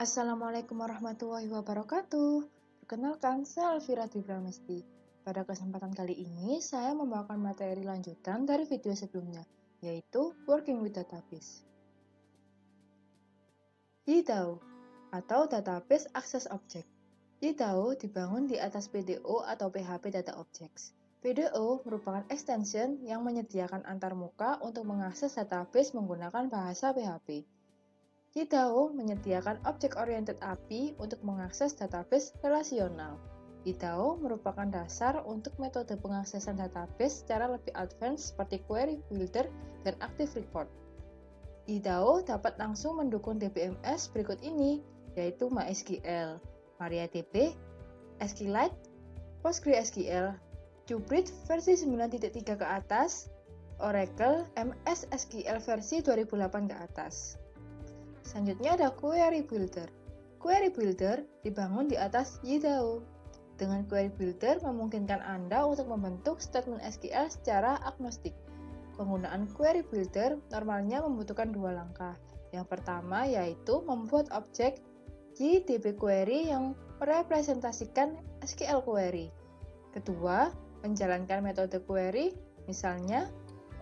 Assalamualaikum warahmatullahi wabarakatuh. Perkenalkan, saya Elvira Divramesti. Pada kesempatan kali ini, saya membawakan materi lanjutan dari video sebelumnya, yaitu Working with Database. YDAO atau Database Access Object. YDAO dibangun di atas PDO atau PHP Data Objects. PDO merupakan extension yang menyediakan antarmuka untuk mengakses database menggunakan bahasa PHP. YDAO menyediakan Object-Oriented API untuk mengakses database relasional. YDAO merupakan dasar untuk metode pengaksesan database secara lebih advance seperti Query Builder dan Active Record. YDAO dapat langsung mendukung DBMS berikut ini, yaitu MySQL, MariaDB, SQLite, PostgreSQL, Qubit versi 9.3 ke atas, Oracle MS SQL versi 2008 ke atas. Selanjutnya ada Query Builder. Query Builder dibangun di atas YDAO. Dengan Query Builder memungkinkan Anda untuk membentuk statement SQL secara agnostik. Penggunaan Query Builder normalnya membutuhkan dua langkah. Yang pertama yaitu membuat objek YDB Query yang merepresentasikan SQL Query. Kedua, menjalankan metode query, misalnya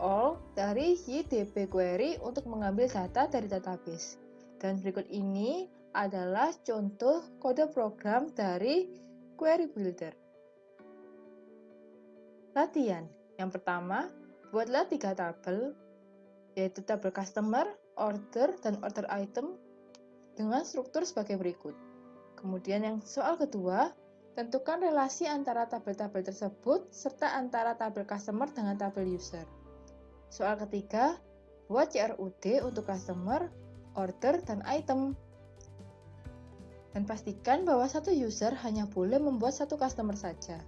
all dari YDB Query untuk mengambil data dari database. Dan berikut ini adalah contoh kode program dari Query Builder. Latihan. Yang pertama, buatlah 3 tabel, yaitu tabel customer, order, dan order item dengan struktur sebagai berikut. Kemudian yang soal kedua, tentukan relasi antara tabel-tabel tersebut serta antara tabel customer dengan tabel user. Soal ketiga, buat CRUD untuk customer, order, dan item. Dan pastikan bahwa satu user hanya boleh membuat satu customer saja.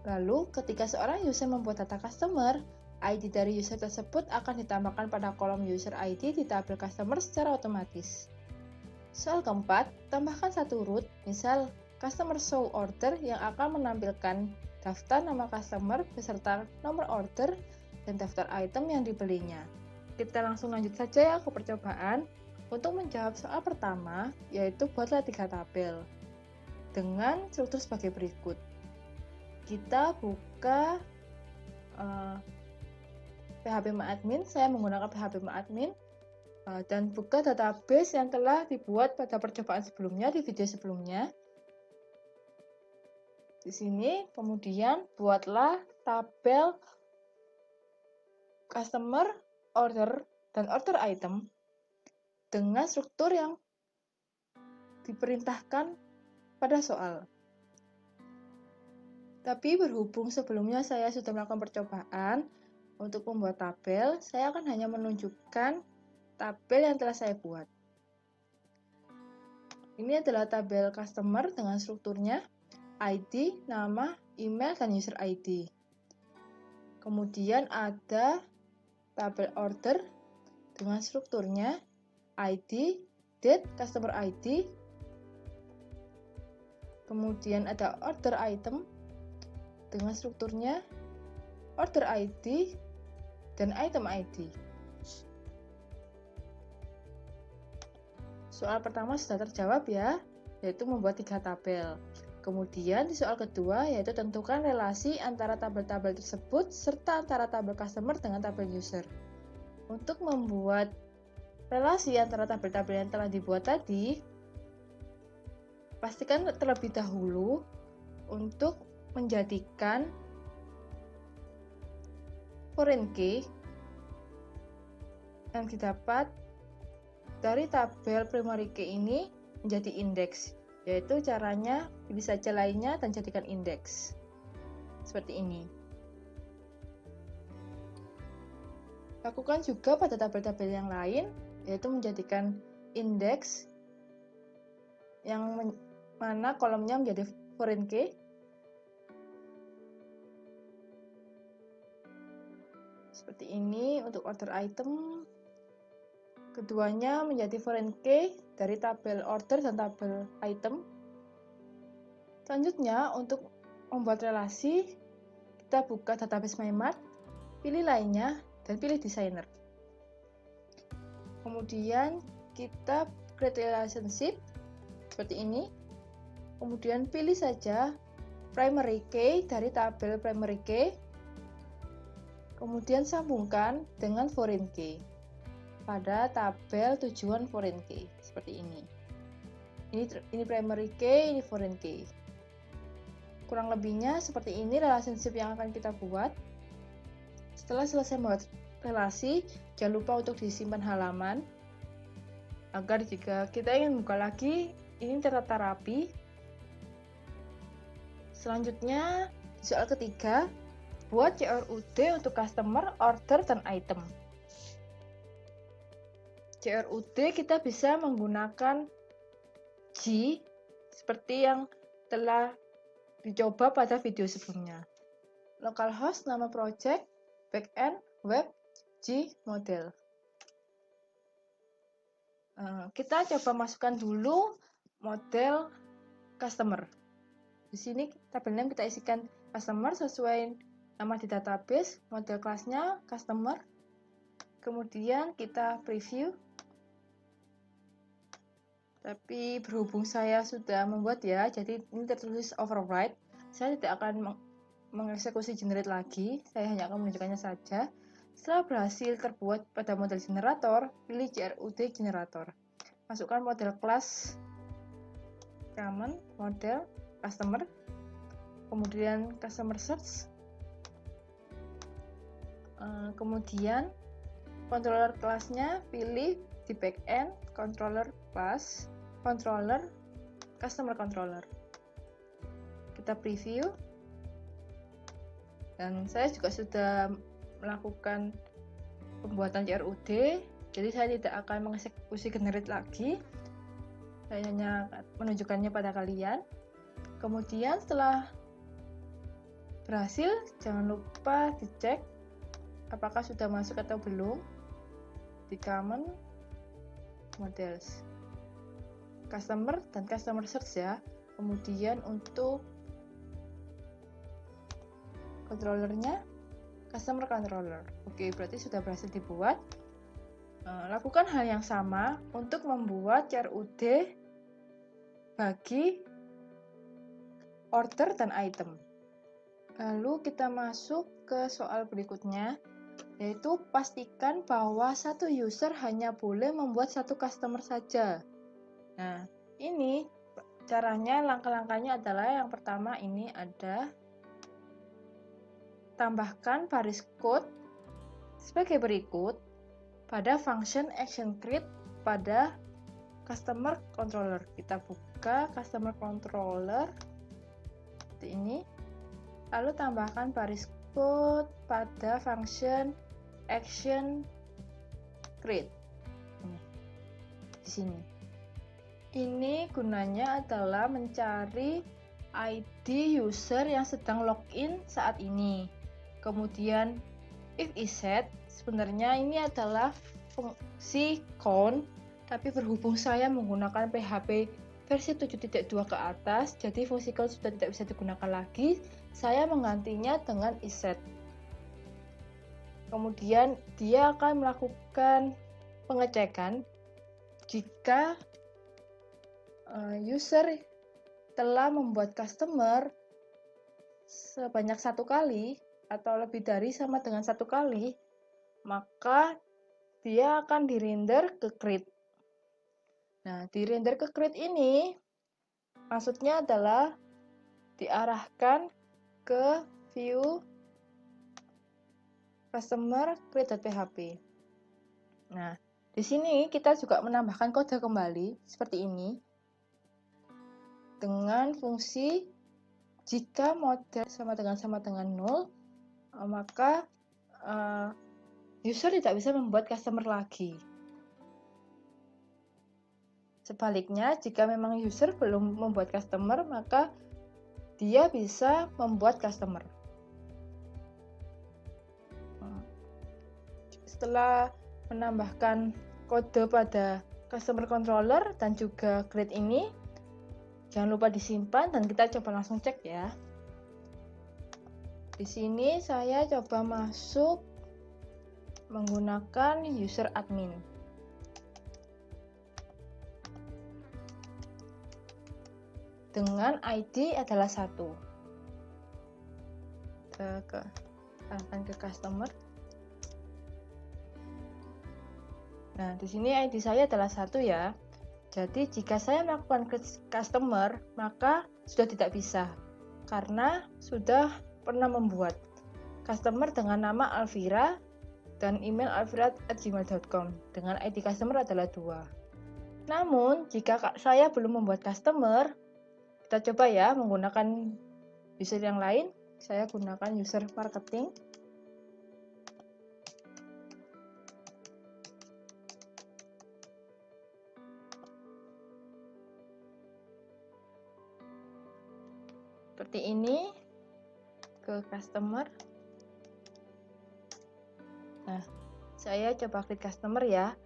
Lalu, ketika seorang user membuat data customer, ID dari user tersebut akan ditambahkan pada kolom user ID di tabel customer secara otomatis. Soal keempat, tambahkan satu root, misal customer show order yang akan menampilkan daftar nama customer beserta nomor order dan daftar item yang dibelinya. Kita langsung lanjut saja ya ke percobaan. Untuk menjawab soal pertama, yaitu buatlah 3 tabel dengan struktur sebagai berikut. Kita buka phpMyAdmin, saya menggunakan phpMyAdmin, dan buka database yang telah dibuat pada percobaan sebelumnya, di video sebelumnya. Di sini, kemudian buatlah tabel customer, order, dan order item dengan struktur yang diperintahkan pada soal. Tapi berhubung sebelumnya saya sudah melakukan percobaan untuk membuat tabel, saya akan hanya menunjukkan tabel yang telah saya buat. Ini adalah tabel customer dengan strukturnya ID, nama, email, dan user ID. Kemudian ada tabel order dengan strukturnya ID, date, customer ID. Kemudian ada order item dengan strukturnya order ID dan item ID. Soal pertama sudah terjawab ya, yaitu membuat 3 tabel. Kemudian di soal kedua yaitu tentukan relasi antara tabel-tabel tersebut serta antara tabel customer dengan tabel user. Untuk membuat relasi antara tabel-tabel yang telah dibuat tadi, pastikan terlebih dahulu untuk menjadikan foreign key yang didapat dari tabel primary key ini menjadi indeks, yaitu caranya pilih saja lainnya dan jadikan indeks seperti ini. Lakukan juga pada tabel-tabel yang lain, yaitu menjadikan indeks yang mana kolomnya menjadi foreign key. Seperti ini untuk order item. Keduanya menjadi foreign key dari tabel order dan tabel item. Selanjutnya, untuk membuat relasi, kita buka database MyMart, pilih lainnya, dan pilih designer. Kemudian kita create relationship seperti ini. Kemudian pilih saja primary key dari tabel primary key. Kemudian sambungkan dengan foreign key pada tabel tujuan foreign key seperti ini. Ini primary key, ini foreign key. Kurang lebihnya seperti ini relationship yang akan kita buat. Setelah selesai membuat relasi, jangan lupa untuk disimpan halaman agar jika kita ingin buka lagi, ini tertata rapi. Selanjutnya, soal ketiga, buat CRUD untuk customer, order, dan item. CRUD kita bisa menggunakan G seperti yang telah dicoba pada video sebelumnya. Localhost, nama project, backend, web, G, model. Kita coba masukkan dulu model customer. Di sini tabel name kita isikan customer sesuai nama di database, model kelasnya customer. Kemudian kita preview. Tapi berhubung saya sudah membuat ya, jadi ini tertulis override. Saya tidak akan mengeksekusi generate lagi, saya hanya akan menunjukkannya saja. Setelah berhasil terbuat pada model generator, pilih CRUD generator. Masukkan model kelas common, model customer, kemudian customer search, kemudian controller kelasnya pilih di backend controller class, controller, customer controller. Kita preview, dan saya juga sudah melakukan pembuatan CRUD, jadi saya tidak akan mengeksekusi generate lagi, saya hanya menunjukkannya pada kalian. Kemudian setelah berhasil, jangan lupa dicek apakah sudah masuk atau belum di common, models, customer, dan customer search ya. Kemudian untuk controllernya customer controller. Oke, berarti sudah berhasil dibuat. Lakukan hal yang sama untuk membuat CRUD bagi order dan item. Lalu kita masuk ke soal berikutnya, yaitu pastikan bahwa satu user hanya boleh membuat satu customer saja. Nah, ini caranya, langkah-langkahnya adalah yang pertama ini ada tambahkan baris code sebagai berikut pada function action create pada customer controller. Kita buka customer controller seperti ini, lalu tambahkan baris code pada function action create di sini. Ini gunanya adalah mencari ID user yang sedang login saat ini. Kemudian if iset, sebenarnya ini adalah fungsi count, tapi berhubung saya menggunakan PHP versi 7.2 ke atas, jadi fungsi count sudah tidak bisa digunakan lagi. Saya menggantinya dengan iset. Kemudian dia akan melakukan pengecekan jika user telah membuat customer sebanyak satu kali atau lebih dari sama dengan satu kali, maka dia akan di-render ke create. Nah, di-render ke create ini maksudnya adalah diarahkan ke view customer create.php. Nah, di sini kita juga menambahkan kode kembali seperti ini dengan fungsi jika model sama dengan 0, maka user tidak bisa membuat customer lagi. Sebaliknya, jika memang user belum membuat customer, maka dia bisa membuat customer. Setelah menambahkan kode pada customer controller dan juga create ini, jangan lupa disimpan dan kita coba langsung cek ya. Di sini saya coba masuk menggunakan user admin. dengan ID adalah 1. Kita arahkan ke customer. Nah, di sini ID saya adalah 1 ya. Jadi jika saya melakukan ke customer, maka sudah tidak bisa karena sudah pernah membuat customer dengan nama Alvira dan email alvira@gmail.com dengan ID customer adalah 2. Namun, jika saya belum membuat customer, kita coba ya menggunakan user yang lain. Saya gunakan user marketing. Seperti ini, ke customer. Nah, saya coba klik customer ya.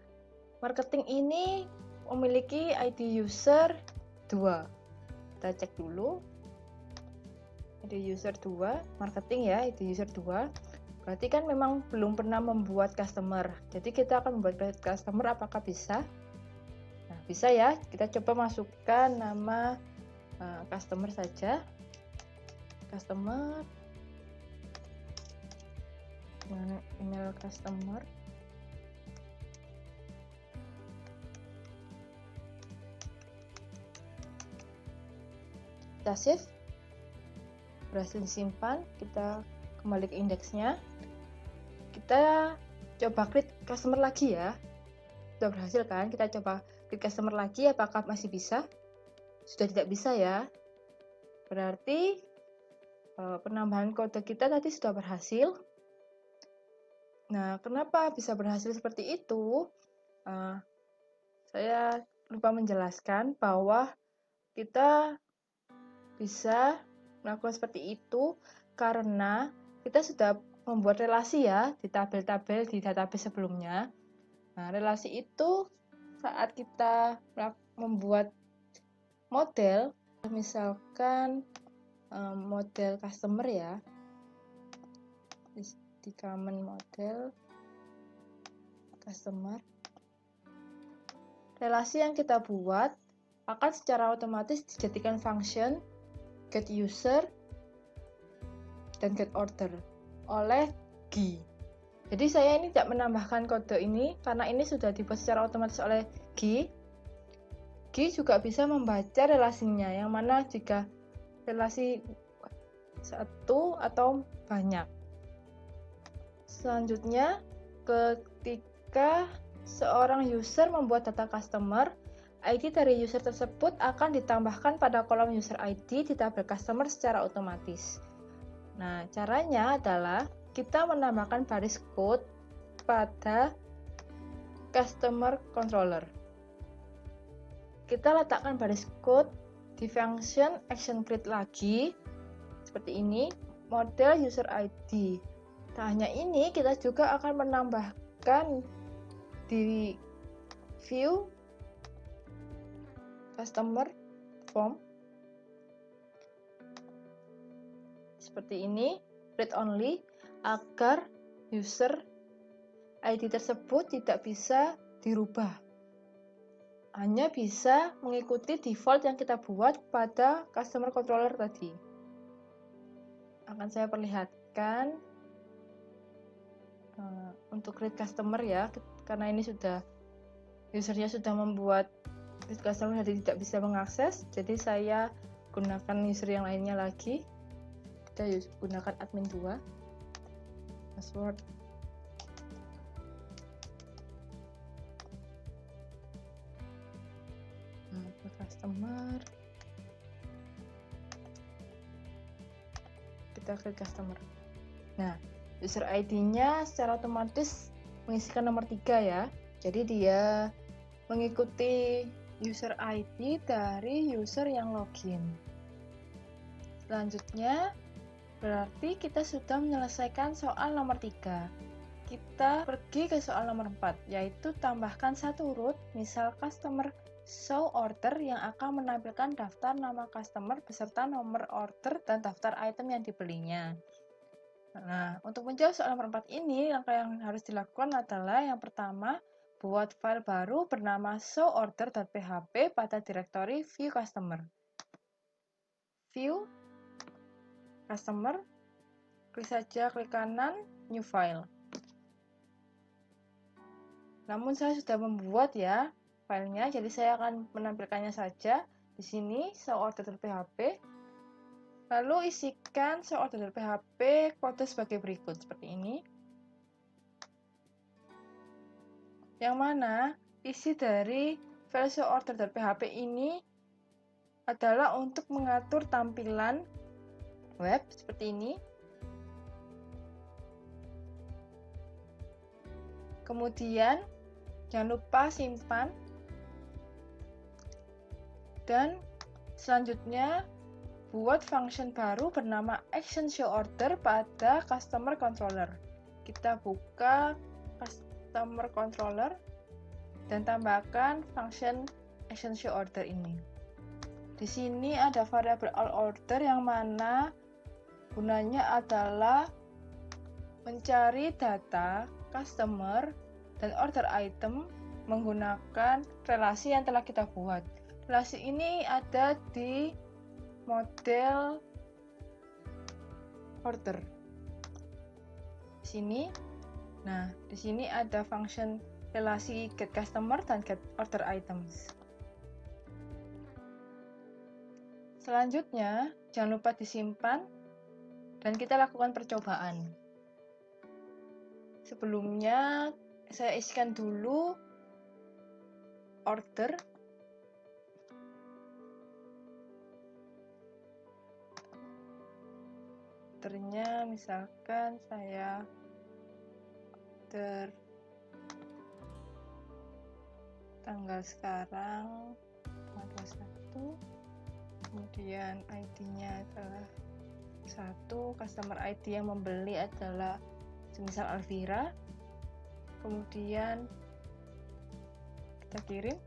Marketing ini memiliki ID user 2. Kita cek dulu. ID user 2, marketing ya, ID user 2. Berarti kan memang belum pernah membuat customer. Jadi kita akan membuat customer, apakah bisa? Nah, bisa ya. Kita coba masukkan nama customer saja. Customer. Email customer. Kita save. Berhasil disimpan. Kita kembali ke indeksnya. Kita coba klik customer lagi ya. Sudah berhasil kan? Kita coba klik customer lagi, apakah masih bisa? Sudah tidak bisa ya. Berarti penambahan kode kita tadi sudah berhasil. Nah, kenapa bisa berhasil seperti itu? Saya lupa menjelaskan bahwa kita bisa melakukan seperti itu karena kita sudah membuat relasi ya di tabel-tabel di database sebelumnya. Nah, relasi itu saat kita membuat model, misalkan model customer ya, di common model customer, relasi yang kita buat akan secara otomatis dijadikan function get user dan get order oleh GUI. Jadi saya ini tidak menambahkan kode ini karena ini sudah dibuat secara otomatis oleh GUI. GUI juga bisa membaca relasinya, yang mana jika relasi satu atau banyak. Selanjutnya, ketika seorang user membuat data customer, ID dari user tersebut akan ditambahkan pada kolom user ID di tabel customer secara otomatis. Nah, caranya adalah kita menambahkan baris code pada customer controller. Kita letakkan baris code di function action create lagi, seperti ini, model user ID. Tak hanya ini, kita juga akan menambahkan di view customer form seperti ini, read only, agar user ID tersebut tidak bisa dirubah, hanya bisa mengikuti default yang kita buat pada customer controller tadi. Akan saya perlihatkan untuk create customer ya, karena ini usernya sudah membuat create customer jadi tidak bisa mengakses, jadi saya gunakan user yang lainnya lagi. Kita gunakan admin 2, password, customer, kita klik customer. Nah, user ID-nya secara otomatis mengisikan nomor 3 ya. Jadi dia mengikuti user ID dari user yang login. Selanjutnya, berarti kita sudah menyelesaikan soal nomor 3. Kita pergi ke soal nomor 4, yaitu tambahkan satu root, misal customer show order yang akan menampilkan daftar nama customer beserta nomor order dan daftar item yang dibelinya. Nah, untuk menjawab soal nomor 4 ini, langkah yang harus dilakukan adalah yang pertama, buat file baru bernama showOrder.php pada direktori view customer. View, Customer, klik saja klik kanan, New File. Namun saya sudah membuat ya filenya, jadi saya akan menampilkannya saja. Di sini show order PHP. Lalu isikan show order PHP kode sebagai berikut seperti ini. Yang mana isi dari file show order PHP ini adalah untuk mengatur tampilan web seperti ini. Kemudian jangan lupa simpan. Dan selanjutnya buat function baru bernama action show order pada customer controller. Kita buka customer controller dan tambahkan function action show order ini. Di sini ada variabel all order yang mana gunanya adalah mencari data customer dan order item menggunakan relasi yang telah kita buat. Relasi ini ada di model order. Di sini. Nah, di sini ada function relasi get customer dan get order items. Selanjutnya, jangan lupa disimpan dan kita lakukan percobaan. Sebelumnya, saya isikan dulu order. Ordernya misalkan saya order tanggal sekarang 21, kemudian ID-nya adalah 1, customer ID yang membeli adalah semisal Alvira, kemudian kita kirim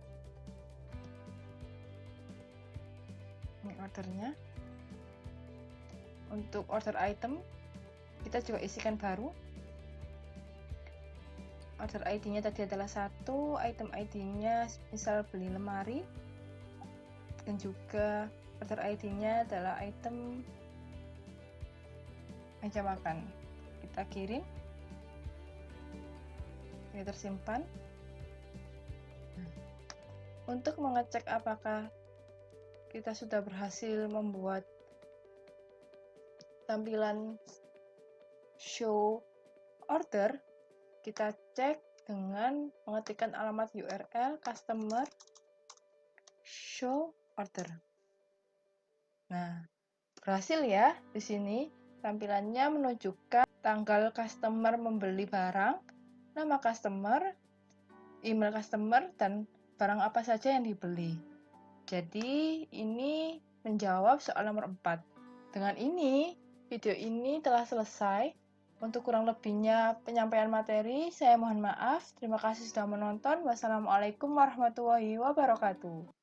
ini ordernya. Untuk order item kita juga isikan baru. Order ID-nya tadi adalah 1, item ID-nya misal beli lemari, dan juga order ID-nya adalah item meja makan. Kita kirim, ini tersimpan. Untuk mengecek apakah kita sudah berhasil membuat tampilan show order, kita cek dengan mengetikkan alamat URL customer show order. Nah, berhasil ya. Di sini tampilannya menunjukkan tanggal customer membeli barang, nama customer, email customer, dan barang apa saja yang dibeli. Jadi ini menjawab soal nomor 4. Dengan ini, video ini telah selesai. Untuk kurang lebihnya penyampaian materi, saya mohon maaf. Terima kasih sudah menonton. Wassalamualaikum warahmatullahi wabarakatuh.